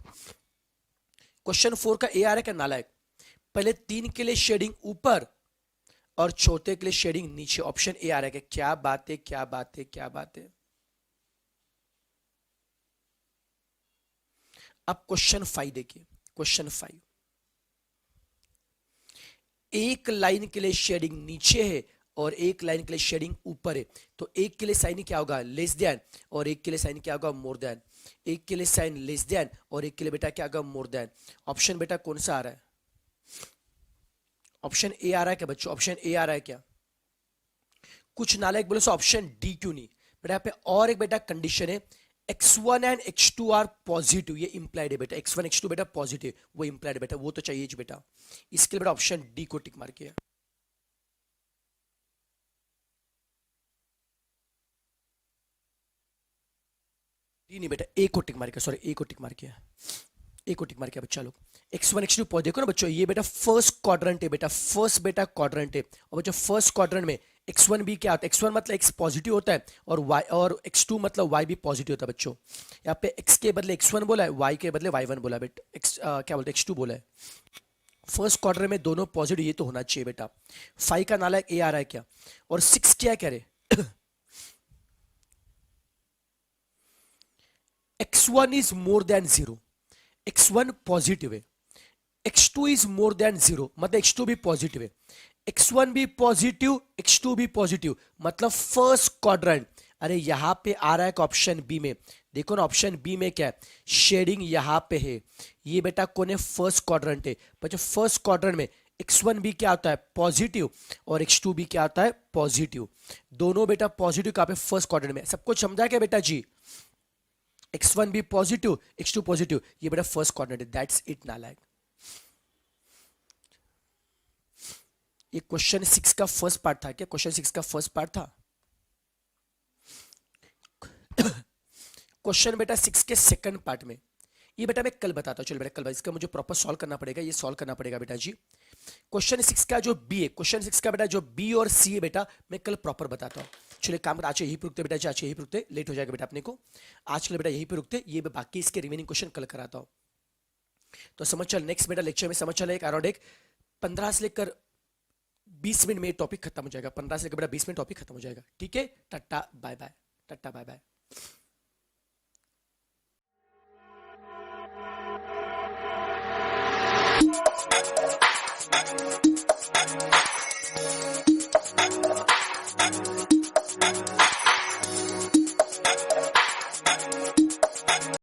Speaker 1: क्वेश्चन 4 का ए आ रहा है क्या नालायक? पहले 3 के लिए शेडिंग ऊपर और चौथे के लिए शेडिंग नीचे, ऑप्शन ए आ रहा है क्या? क्या बात है, क्या बात है, क्या बात है। अब क्वेश्चन 5 देखिए, क्वेश्चन 5, एक लाइन के लिए शेडिंग नीचे है और एक लाइन के लिए शेडिंग ऊपर है, तो एक के लिए साइन क्या होगा? लेस देन, और एक के लिए साइन क्या होगा? More than. एक के लिए साइन लेस देन और एक के लिए बेटा क्या होगा? More than. ऑप्शन बेटा कौन सा आ रहा है? ऑप्शन ए आ रहा है क्या बच्चों? ऑप्शन ए आ रहा है क्या? कुछ नालायक बोले सो ऑप्शन डी क्यों नहीं बेटा? यहाँ पे और एक बेटा कंडीशन है, x1 and x2 are positive, ये इंप्लाइड है बेटा। x1 x2 बेटा पॉजिटिव, वो इंप्लाइड है बेटा, वो तो चाहिए जी बेटा। इसके लिए बेटा ऑप्शन डी को टिक मार किया। डी नहीं बेटा, ए को टिक मार किया, सॉरी ए को टिक मार किया, ए को टिक मार किया बच्चा लोग। x1 x2 पॉजिटिव, देखो ना बच्चों, ये बेटा फर्स्ट क्वाड्रेंट है बेटा, फर्स्ट बेटा क्वाड्रेंट है। और बच्चों फर्स्ट क्वाड्रेंट में x1 भी क्या होता है? x1 मतलब x पॉजिटिव होता है और y, और x2 मतलब y भी पॉजिटिव होता है बच्चों। यहाँ पे x के बदले x1 बोला है, y के बदले y1 बोला है बेटा, क्या बोलते हैं, x2 बोला है। फर्स्ट क्वार्टर में दोनों पॉजिटिव, ये तो होना चाहिए बेटा। 5 का नालायक ए आ रहा है क्या? और 6 क्या कह रहे? x1 is more than 0, x1 positive है, x2 इज मोर देन 0 मतलब x2 भी पॉजिटिव है, x1 भी पॉजिटिव, x2 भी पॉजिटिव, मतलब फर्स्ट क्वाड्रेंट। अरे यहां पे आ रहा है ऑप्शन बी में, देखो ना ऑप्शन बी में क्या है? शेडिंग यहां पे है, ये बेटा कौन है? फर्स्ट क्वाड्रेंट है बच्चों। फर्स्ट क्वाड्रेंट में x1 भी क्या होता है? पॉजिटिव, और x2 भी क्या होता है? पॉजिटिव। दोनों बेटा पॉजिटिव कहां पे? फर्स्ट क्वाड्रेंट में। सबको समझा क्या बेटा जी? x1 भी पॉजिटिव, x2 पॉजिटिव, ये बेटा फर्स्ट क्वाड्रेंट है। दैट्स इट नालायक। ये क्वेश्चन 6 का फर्स्ट पार्ट था क्या? क्वेश्चन 6 का फर्स्ट पार्ट था। क्वेश्चन बेटा 6 के सेकंड पार्ट में, ये बेटा मैं कल बताता हूँ, चलो बेटा कल, इसका मुझे प्रॉपर सॉल्व करना पड़ेगा, ये सॉल्व करना पड़ेगा बेटा जी। क्वेश्चन 6 का जो बी है, क्वेश्चन 6 का बेटा जो बी और सी है बेटा, मैं कल प्रॉपर बताता हूँ। चलिए काम आज यही पे रुकते बेटा जी, आज यही पे रुकते, लेट हो जाएगा बेटा अपने को, आज के लिए बेटा यही पे रुकते, ये बाकी इसके रिमेनिंग क्वेश्चन कल कराता हूँ। तो समझ चल, नेक्स्ट बेटा लेक्चर में समझ चल एक अराउंड एक 15 से लेकर 20 मिनट में टॉपिक खत्म हो जाएगा, 15 से लेकर बेटा 20 मिनट टॉपिक खत्म हो जाएगा। ठीक है, tata bye bye, tata bye bye.